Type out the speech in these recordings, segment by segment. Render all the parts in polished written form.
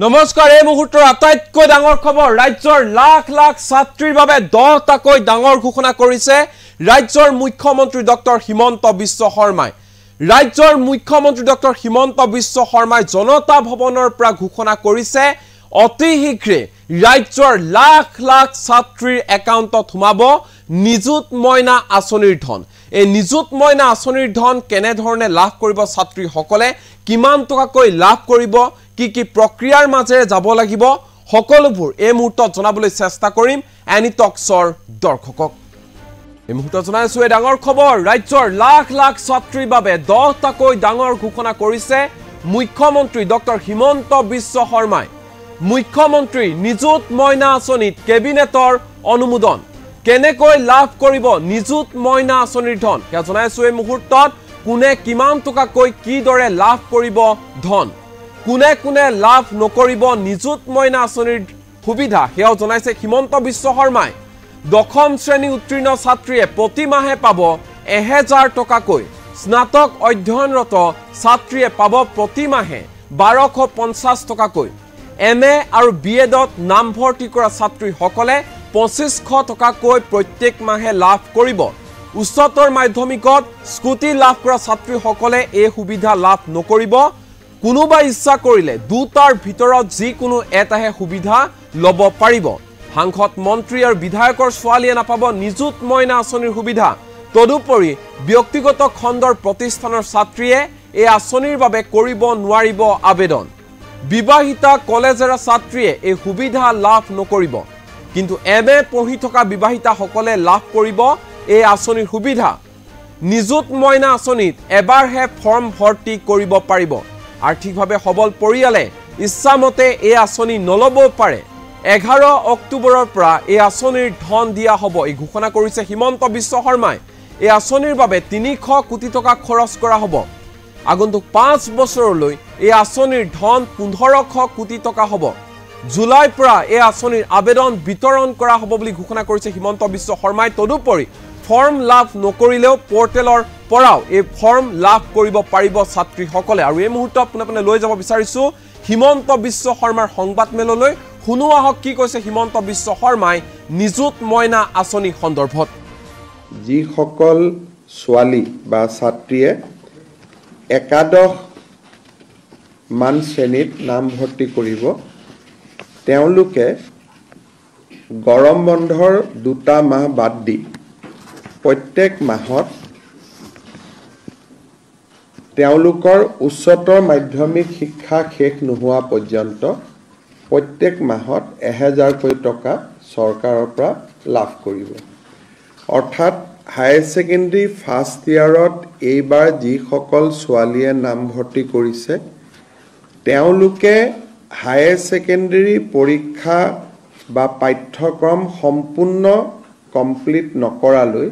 নমস্কাৰ এই মুহূৰ্তৰ আটাইতকৈ ডাঙৰ খবৰ ৰাজ্যৰ লাখ লাখ ছাত্ৰীৰ বাবে 10টাকৈ ডাঙৰ ঘোষণা কৰিছে ৰাজ্যৰ মুখ্যমন্ত্ৰী ডক্টৰ হিমন্ত বিশ্ব শৰ্মাই ৰাজ্যৰ মুখ্যমন্ত্ৰী ডক্টৰ হিমন্ত বিশ্ব শৰ্মাই জনতা ভৱনৰ পৰা ঘোষণা কৰিছে অতি শীঘ্ৰে ৰাজ্যৰ লাখ লাখ ছাত্ৰীৰ একাউণ্টত সোমাব নিযুত মইনা আঁচনিৰ ধন এই নিযুত মইনা আঁচনিৰ ধন কেনে ধৰণে লাভ কৰিব ছাত্ৰীসকলে কিমান টকাকৈ লাভ কৰিব কি প্ৰক্ৰিয়াৰ মাজেৰে যাব লাগিব সকলোবোৰ এই মুহূৰ্তত জনাবলৈ চেষ্টা কৰিম এনি টক্সৰ দৰ্শকক এই মুহূৰ্তত জনাইছো এই ডাঙৰ খবৰ ৰাজ্যৰ লাখ লাখ ছাত্ৰীৰ বাবে 10টাকৈ ডাঙৰ ঘোষণা কৰিছে মুখ্যমন্ত্ৰী ডক্টৰ হিমন্ত বিশ্ব শৰ্মাই মুখ্যমন্ত্ৰী নিযুত মইনা আঁচনিত কেবিনেটৰ অনুমোদন কেনেকৈ লাভ কৰিব নিযুত মইনা আঁচনিৰ ধন সেয়া জনাইছো এই মুহূৰ্তত কোনে কিমান টকাকৈ কি দৰে লাভ কৰিব ধন কোনে কোনে লাভ নকৰিব নিযুত মইনা আঁচনিৰ সুবিধা সেয়াও জনাইছে হিমন্ত বিশ্ব শৰ্মাই দশম শ্ৰেণী উত্তীৰ্ণ ছাত্ৰীয়ে প্ৰতি মাহে পাব 1000 টকাকৈ স্নাতক অধ্যয়নৰত ছাত্ৰীয়ে পাব প্ৰতি মাহে 1250 টকাকৈ এমএ আৰু বিএডত নামভৰ্তি কৰা ছাত্ৰীসকলে 2500 টকাকৈ প্ৰত্যেক মাহে লাভ কৰিব উচ্চতৰ মাধ্যমিকত স্কুটি লাভ কৰা ছাত্ৰীসকলে এই সুবিধা লাভ নকৰিব কোনোবা ইচ্ছা কৰিলে দুটাৰ ভিতৰত যিকোনো এটাহে সুবিধা লব পাৰিব সাংসদ মন্ত্ৰী আৰু বিধায়কৰ ছোৱালীয়ে নাপাব নিযুত মইনা আঁচনিৰ সুবিধা তদুপৰি ব্যক্তিগত খণ্ডৰ প্ৰতিষ্ঠানৰ ছাত্ৰীয়ে এই আঁচনিৰ বাবে কৰিব নোৱাৰিব আবেদন বিবাহিতা কলেজৰ ছাত্ৰীয়ে এই সুবিধা লাভ নকৰিব কিন্তু এমএ পঢ়ি থকা বিবাহিতাসকলে লাভ কৰিব এই আঁচনিৰ সুবিধা নিযুত মইনা আঁচনিত এবাৰহে ফৰ্ম ভৰ্তি কৰিব পাৰিব আৰ্থিকভাৱে সবল পৰিয়ালে ইচ্ছামতে এই আঁচনি নলব পাৰে 11 অক্টোবৰৰ পৰা এই আঁচনিৰ ধন দিয়া হ'ব এই ঘোষণা কৰিছে হিমন্ত বিশ্ব শৰ্মাই এই আঁচনিৰ বাবে 300 কোটি টকা খৰচ কৰা হ'ব আগন্তুক 5 বছৰলৈ এই আঁচনিৰ ধন 1500 কোটি টকা হ'ব জুলাইৰ পৰা এই আঁচনিৰ আবেদন বিতৰণ কৰা হ'ব বুলি ঘোষণা কৰিছে হিমন্ত বিশ্ব শৰ্মাই তদুপৰি ফৰ্ম লাভ নকৰিলেও পোৰ্টেলৰ পৰাও এই ফৰ্ম লাভ কৰিব পাৰিব ছাত্ৰীসকলে আৰু এই মুহূৰ্তত পুনপনে লৈ যাব বিচাৰিছো হিমন্ত বিশ্ব শৰ্মাৰ সংবাদমেললৈ শুনো আহক কি কৈছে হিমন্ত বিশ্ব শৰ্মাই নিযুত মইনা আঁচনি সন্দৰ্ভত যিসকল ছোৱালী বা ছাত্ৰীয়ে একাদশ মান শ্ৰেণীত নামভৰ্তি কৰিব তেওঁলোকে গৰম বন্ধৰ 2টা মাহ বাদ দি প্ৰত্যেক মাহত তেওঁলোকৰ উচ্চতৰ মাধ্যমিক শিক্ষা শেষ নোহোৱা পৰ্যন্ত প্ৰত্যেক মাহত 1000 টকা চৰকাৰৰ পৰা লাভ কৰিব অৰ্থাৎ হায়াৰ সেকেন্ডাৰী ফাৰ্ষ্ট ইয়াৰত এইবাৰ যিসকল ছোৱালীয়ে নামভৰ্তি কৰিছে তেওঁলোকে হায়াৰ সেকেন্ডাৰী পৰীক্ষা বা পাঠ্যক্ৰম সম্পূৰ্ণ কমপ্লিট নকৰালৈ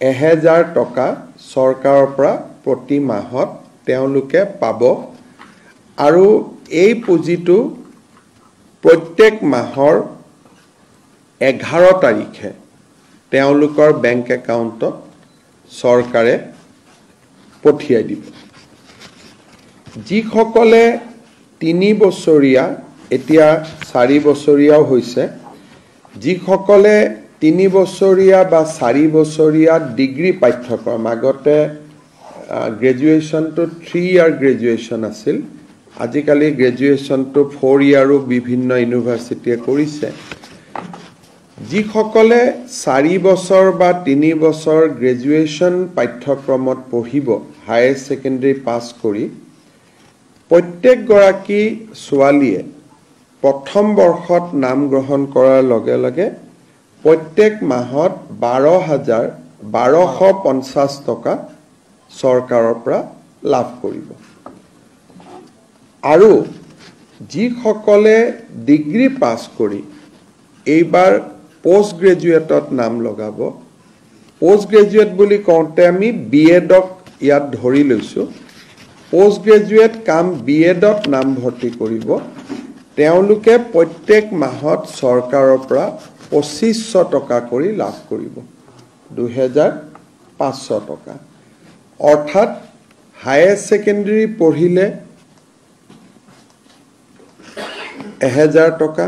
1000 টকা চৰকাৰৰ পৰা প্ৰতি মাহত তেওঁলোকে পাব আৰু এই পুঁজিটো প্ৰত্যেক মাহৰ 11 তাৰিখে তেওঁলোকৰ বেংক একাউণ্টত চৰকাৰে পঠিয়াই দিব যিসকলে 3 বছৰীয়া এতিয়া 4 বছৰীয়াও হৈছে যিসকলে 3 বছৰীয়া বা 4 বছৰীয়া ডিগ্ৰী পাঠ্যক্ৰম আগতে গ্ৰেজুৱেশ্যন টু 3 ইয়াৰ গ্ৰেজুৱেশ্যন আছিল আজিকালি গ্ৰেজুৱেশ্যন টু 4 ইয়াৰো বিভিন্ন ইউনিভাৰ্চিটিয়ে কৰিছে যিসকলে 4 বছৰ বা 3 বছৰ গ্ৰেজুৱেশ্যন পাঠ্যক্ৰমত পঢ়িব হায়াৰ সেকেন্ডাৰী পাছ কৰি প্ৰত্যেক গৰাকী ছোৱালীয়ে প্ৰথম বৰ্ষত নাম গ্ৰহণ কৰাৰ লগে লগে প্ৰত্যেক মাহত 12,1250 টকা চৰকাৰৰ পৰা লাভ কৰিব আৰু যিসকলে ডিগ্ৰী পাছ কৰি এইবাৰ পোষ্ট গ্ৰেজুৱেটত নাম লগাব পোষ্ট গ্ৰেজুৱেট বুলি কওঁতে আমি বিএডক ইয়াত ধৰি লৈছো পোষ্ট গ্ৰেজুৱেট কাম বিএডত নামভৰ্তি কৰিব তেওঁলোকে প্ৰত্যেক মাহত চৰকাৰৰ পৰা 2500 টকা কৰি লাভ কৰিব 2500 টকা অৰ্থাৎ হায়াৰ সেকেন্ডাৰী পঢ়িলে 1000 টকা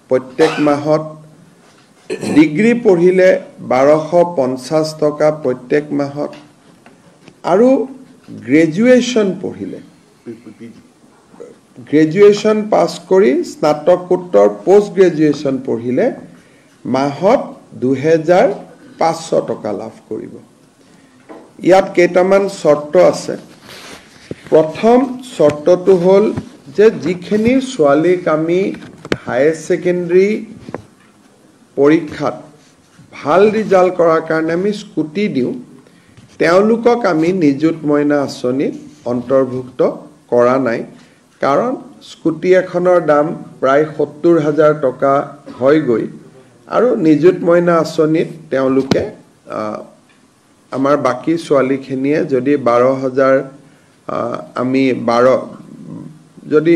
প্ৰত্যেক মাহত ডিগ্ৰী পঢ়িলে 1250 টকা প্ৰত্যেক মাহত আৰু গ্ৰেজুৱেচন পঢ়িলে গ্ৰেজুৱেচন পাছ কৰি স্নাতকোত্তৰ পোষ্ট গ্ৰেজুৱেচন পঢ়িলে মাহত 2500 টকা লাভ কৰিব ইয়াত কেইটামান শৰ্ত আছে প্ৰথম শৰ্তটো হ'ল যে যিখিনি ছোৱালীক আমি হায়াৰ সেকেন্ডাৰী পৰীক্ষাত ভাল ৰিজাল্ট কৰাৰ কাৰণে আমি স্কুটি দিওঁ তেওঁলোকক আমি নিযুত মইনা আঁচনিত অন্তৰ্ভুক্ত কৰা নাই কাৰণ স্কুটি এখনৰ দাম প্ৰায় 70000 টকা হৈ গৈ আৰু নিযুত মইনা আঁচনিত তেওঁলোকে আমাৰ বাকি ছোৱালীখিনিয়ে যদি 12000 আমি 12 যদি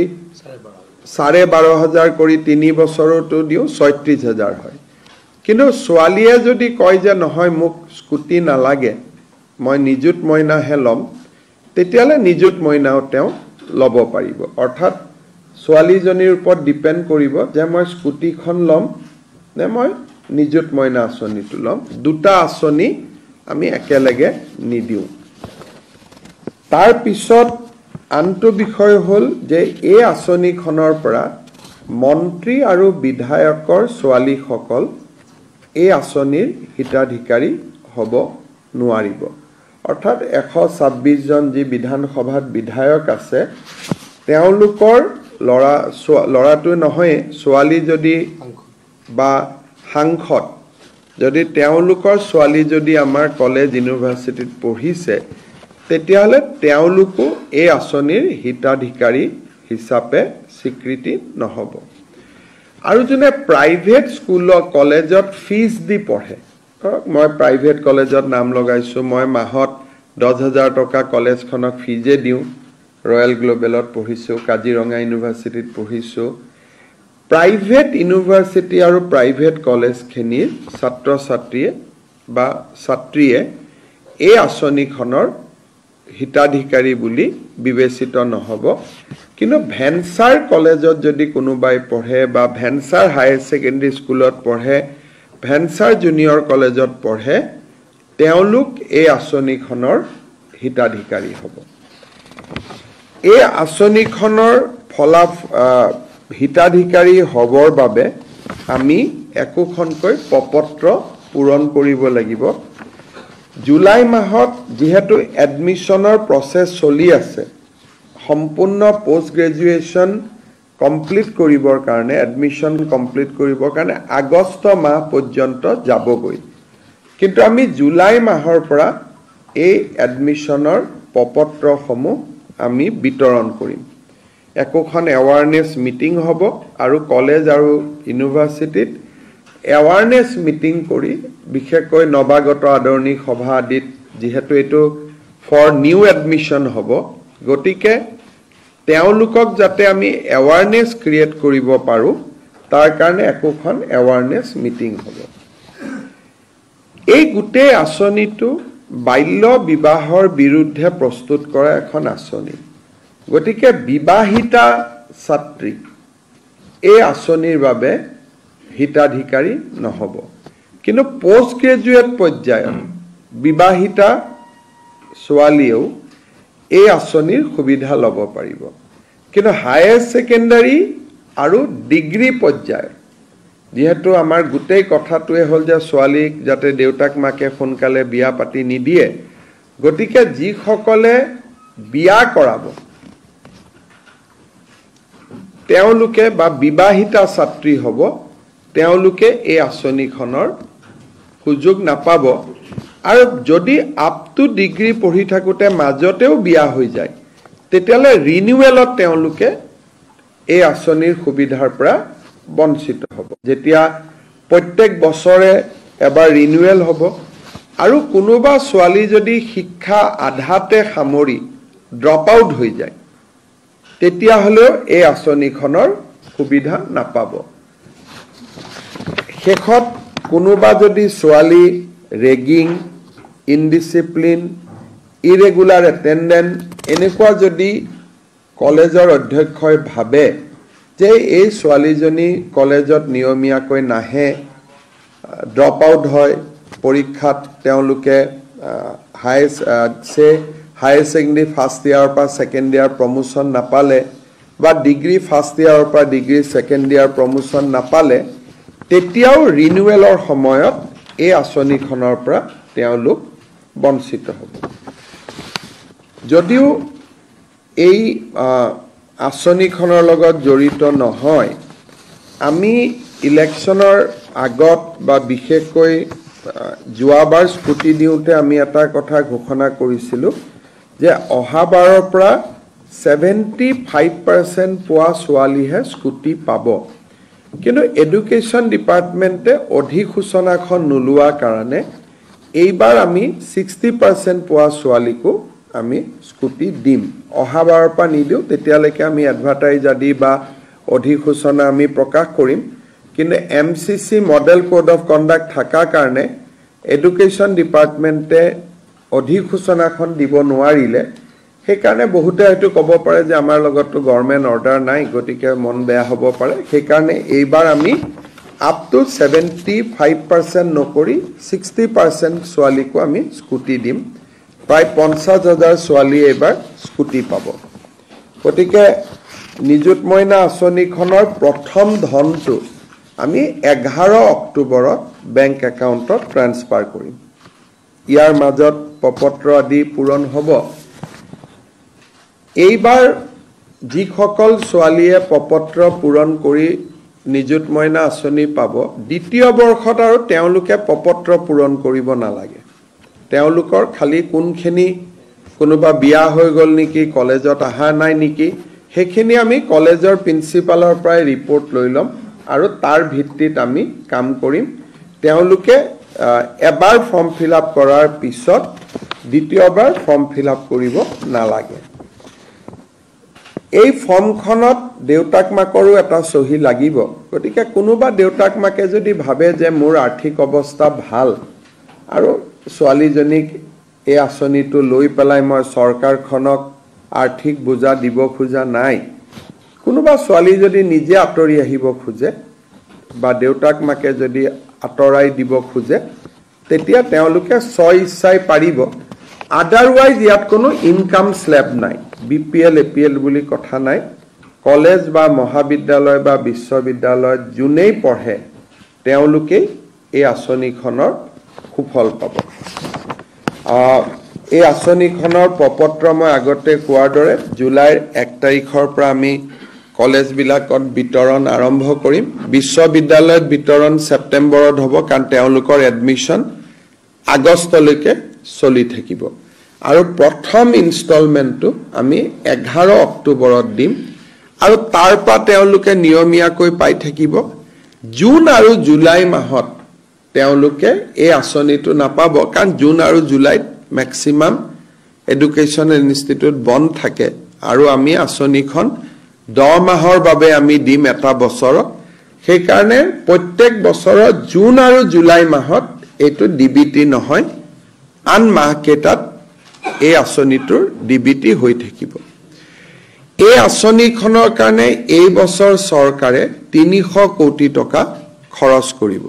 12500 কৰি 3 বছৰটো দিও 36000 হয় কিন্তু ছোৱালীয়ে যদি কয় যে নহয় মোক স্কুটি নালাগে মই নিযুত মইনাহে লম তেতিয়ালে নিযুত মইনাও তেওঁ লব পাৰিব অৰ্থাৎ ছোৱালীজনীৰ ওপৰত ডিপেন্ড কৰিব যে মই স্কুটিখন লম নে মই নিযুত মইনা আঁচনিটো লম দুটা আঁচনি আমি একেলগে নিদিও তাৰ পিছত আনটো বিষয় হ'ল যে এই আঁচনিখনৰ পৰা মন্ত্ৰী আৰু বিধায়কৰ ছোৱালীসকল এই আঁচনিৰ হিতাধিকাৰী হ'ব নোৱাৰিব অৰ্থাৎ 126 জন যি বিধানসভাত বিধায়ক আছে তেওঁলোকৰ লৰাটো নহয় ছোৱালী যদি বা সাংসদ যদি তেওঁলোকৰ ছোৱালী যদি আমাৰ কলেজ ইউনিভাৰ্চিটিত পঢ়িছে তেতিয়াহলে তেওঁলোকো এই আঁচনিৰ হিতাধিকাৰী হিচাপে স্বীকৃতি নহব আৰু যোনে প্ৰাইভেট স্কুল কলেজত ফিজ দি পঢ়ে মই প্ৰাইভেট কলেজত নাম লগাইছো মই মাহত 10000 টকা কলেজখনক ফিজে দিও ৰয়েল গ্লোবেলত পঢ়িছো কাজিৰঙা ইউনিভাৰ্চিটিত পঢ়িছো প্ৰাইভেট ইউনিভাৰ্চিটি আৰু প্ৰাইভেট কলেজখিনিৰ ছাত্ৰ ছাত্ৰীয়ে বা ছাত্ৰীয়ে এই আঁচনিখনৰ হিতাধিকাৰী বুলি বিবেচিত নহব কিন্তু ভেনচাৰ কলেজত যদি কোনোবাই পঢ়ে বা ভেনচাৰ হায়াৰ সেকেন্ডাৰী স্কুলত পঢ়ে ভেনচাৰ জুনিয়ৰ কলেজত পঢ়ে তেওঁলোক এই আঁচনিখনৰ হিতাধিকাৰী হ'ব এই আঁচনিখনৰ হিতাধিকাৰী হবৰ বাবে আমি একোখনকৈ প্ৰপত্ৰ পূৰণ কৰিব লাগিব জুলাই মাহত যেহেতু এডমিশনৰ প্ৰসেস চলি আছে সম্পূৰ্ণ পোষ্ট গ্ৰেজুৱেচন কমপ্লিট কৰিবৰ কাৰণে এডমিশন কমপ্লিট কৰিবৰ কাৰণে আগষ্ট মাহ পৰ্যন্ত যাবগৈ কিন্তু আমি জুলাই মাহৰ পৰা এই এডমিশনৰ প্ৰপত্ৰসমূহ আমি বিতৰণ কৰিম একোখন এৱাৰনেছ মিটিং হ'ব আৰু কলেজ আৰু ইউনিভাৰ্চিটিত এৱাৰনেছ মিটিং কৰি বিশেষকৈ নৱাগত আদৰণি সভা আদিত যেহেতু এটো ফৰ নিউ এডমিশন হ'ব গতিকে তেওঁলোকক যাতে আমি এৱাৰনেছ ক্ৰিয়েট কৰিব পাৰো তাৰ কাৰণে একোখন এৱাৰনেছ মিটিং হ'ব এই গোটেই আঁচনিটো বাল্য বিবাহৰ বিৰুদ্ধে প্ৰস্তুত কৰা এখন আঁচনি গতিকে বিবাহিতা ছাত্ৰী এই আঁচনিৰ বাবে হিতাধিকাৰী নহব কিন্তু পোষ্ট গ্ৰেজুৱেট পৰ্যায়ত বিবাহিতা ছোৱালীও এই আঁচনিৰ সুবিধা ল'ব পাৰিব কিন্তু হায়াৰ সেকেন্ডাৰী আৰু ডিগ্ৰী পৰ্যায় যেহেতু আমাৰ গোটেই কথাটোৱে হ'ল যে ছোৱালীক যাতে দেউতাক মাকে সোনকালে বিয়া পাতি নিদিয়ে গতিকে যিসকলে বিয়া কৰাব তেওঁলোকে বা বিবাহিতা ছাত্ৰী হ'ব তেওঁলোকে এই আঁচনিখনৰ সুযোগ নাপাব আৰু যদি আপ টু ডিগ্ৰী পঢ়ি থাকোতে মাজতেও বিয়া হৈ যায় তেতিয়ালে ৰিনিউৱেলত তেওঁলোকে এই আঁচনিৰ সুবিধাৰ পৰা বঞ্চিত হ'ব যেতিয়া প্ৰত্যেক বছৰে এবাৰ ৰিনিউৱেল হ'ব আৰু কোনোবা ছোৱালী যদি শিক্ষা আধাতে সামৰি ড্ৰপ আউট হৈ যায় তেতিয়া হলে এই আঁচনিখনৰ সুবিধা নাপাব শেষত কোনোবা যদি ছোৱালী ৰেগিং ইনডিসিপ্লিন ইৰেগুলাৰ এটেন্ডেন্স এনেকুৱা যদি কলেজৰ অধ্যক্ষই ভাবে যে এই ছোৱালীজনী কলেজত নিয়মীয়াকৈ নাহে, ড্ৰপ আউট হয়, পৰীক্ষাত তেওঁলোকে হায়াৰ ছেকেণ্ডেৰী ফাৰ্ষ্ট ইয়াৰৰ পৰা ছেকেণ্ড ইয়াৰ প্ৰমোশ্যন নাপালে বা ডিগ্ৰী ফাৰ্ষ্ট ইয়াৰৰ পৰা ডিগ্ৰী ছেকেণ্ড ইয়াৰ প্ৰমোশ্যন নাপালে, তেতিয়াও ৰিনিউৱেলৰ সময়ত এই আঁচনিখনৰ পৰা তেওঁলোক বঞ্চিত হ'ব। যদিও এই আঁচনিখনৰ লগত জড়িত নহয়, আমি ইলেকশ্যনৰ আগত বা বিশেষকৈ যোৱাবাৰ স্কুটি দিওঁতে আমি এটা কথা ঘোষণা কৰিছিলোঁ যে অহাবাৰৰ পৰা 75% পোৱা ছোৱালীহে স্কুটি পাব। কিন্তু এডুকেশ্যন ডিপাৰ্টমেণ্টে অধিসূচনাখন নোলোৱাৰ কাৰণে এইবাৰ আমি 60% পোৱা ছোৱালীকো আমি স্কুটি দিম। অহাবাৰৰ পৰা নিদিওঁ, তেতিয়ালৈকে আমি এডভাৰটাইজ আদি বা অধিসূচনা আমি প্ৰকাশ কৰিম। কিন্তু MCC model code of conduct থকাৰ কাৰণে এডুকেশ্যন ডিপাৰ্টমেণ্টে অধিসূচনাখন দিব নোৱাৰিলে। সেইকাৰণে বহুতে হয়তো ক'ব পাৰে যে আমাৰ লগততো গভৰ্ণমেণ্ট অৰ্ডাৰ নাই, গতিকে মন বেয়া হ'ব পাৰে। সেইকাৰণে এইবাৰ আমি আপ টু 75% নকৰি 60% ছোৱালীকো আমি স্কুটি দিম। প্ৰায় 50,000 ছোৱালীয়ে এইবাৰ স্কুটি পাব। গতিকে নিযুত মইনা আঁচনিখনৰ প্ৰথম ধনটো আমি 11 অক্টোবৰত বেংক একাউণ্টত ট্ৰান্সফাৰ কৰিম। ইয়াৰ মাজত প্ৰপত্ৰ আদি পূৰণ হ'ব। এইবাৰ যিসকল ছোৱালীয়ে প্ৰপত্ৰ পূৰণ কৰি নিযুত মইনা আঁচনি পাব, দ্বিতীয় বৰ্ষত আৰু তেওঁলোকে প্ৰপত্ৰ পূৰণ কৰিব নালাগে। তেওঁলোকৰ খালি কোনখিনি কোনোবা বিয়া হৈ গ'ল নেকি, কলেজত অহা নাই নেকি, সেইখিনি আমি কলেজৰ প্ৰিন্সিপালৰ পৰাই ৰিপৰ্ট লৈ ল'ম আৰু তাৰ ভিত্তিত আমি কাম কৰিম। তেওঁলোকে এবাৰ ফৰ্ম ফিল আপ কৰাৰ পিছত দ্বিতীয়বাৰ ফৰ্ম ফিল আপ কৰিব নালাগে। এই ফৰ্মখনত দেউতাক মাকৰো এটা চহী লাগিব। গতিকে কোনোবা দেউতাক মাকে যদি ভাবে যে মোৰ আৰ্থিক অৱস্থা ভাল আৰু ছোৱালীজনীক এই আঁচনিটো লৈ পেলাই মই চৰকাৰখনক আৰ্থিক বোজা দিব খোজা নাই, কোনোবা ছোৱালী যদি নিজে আঁতৰি আহিব খোজে বা দেউতাক মাকে যদি আঁতৰাই দিব খোজে, তেতিয়া তেওঁলোকে স্ব ইচ্ছাই পাৰিব। আদাৰৱাইজ ইয়াত কোনো ইনকাম স্লেব নাই, BPL APL বুলি কথা নাই। কলেজ বা মহাবিদ্যালয় বা বিশ্ববিদ্যালয়ত যোনেই পঢ়ে তেওঁলোকেই এই আঁচনিখনৰ সুফল পাব। এই আঁচনিখনৰ প্ৰপত্ৰ মই আগতে কোৱাৰ দৰে জুলাইৰ 1 তাৰিখৰ পৰা আমি কলেজবিলাকত বিতৰণ আৰম্ভ কৰিম। বিশ্ববিদ্যালয়ত বিতৰণ ছেপ্টেম্বৰত হ'ব, কাৰণ তেওঁলোকৰ এডমিশ্যন আগষ্টলৈকে চলি থাকিব। আৰু প্ৰথম ইনষ্টলমেণ্টটো আমি 11 অক্টোবৰত দিম আৰু তাৰ পৰা তেওঁলোকে নিয়মীয়াকৈ পাই থাকিব। জুন আৰু জুলাই মাহত তেওঁলোকে এই আঁচনিটো নাপাব, কাৰণ জুন আৰু জুলাইত মেক্সিমাম এডুকেশ্যন ইনষ্টিটিউট বন্ধ থাকে আৰু আমি আঁচনিখন 10 মাহৰ বাবে আমি দিম এটা বছৰত। সেইকাৰণে প্ৰত্যেক বছৰত জুন আৰু জুলাই মাহত এইটো DBT নহয়, আন মাহকেইটাত এই আঁচনিটোৰ DBT হৈ থাকিব। এই আঁচনিখনৰ কাৰণে এই বছৰ চৰকাৰে 300 কোটি টকা খৰচ কৰিব।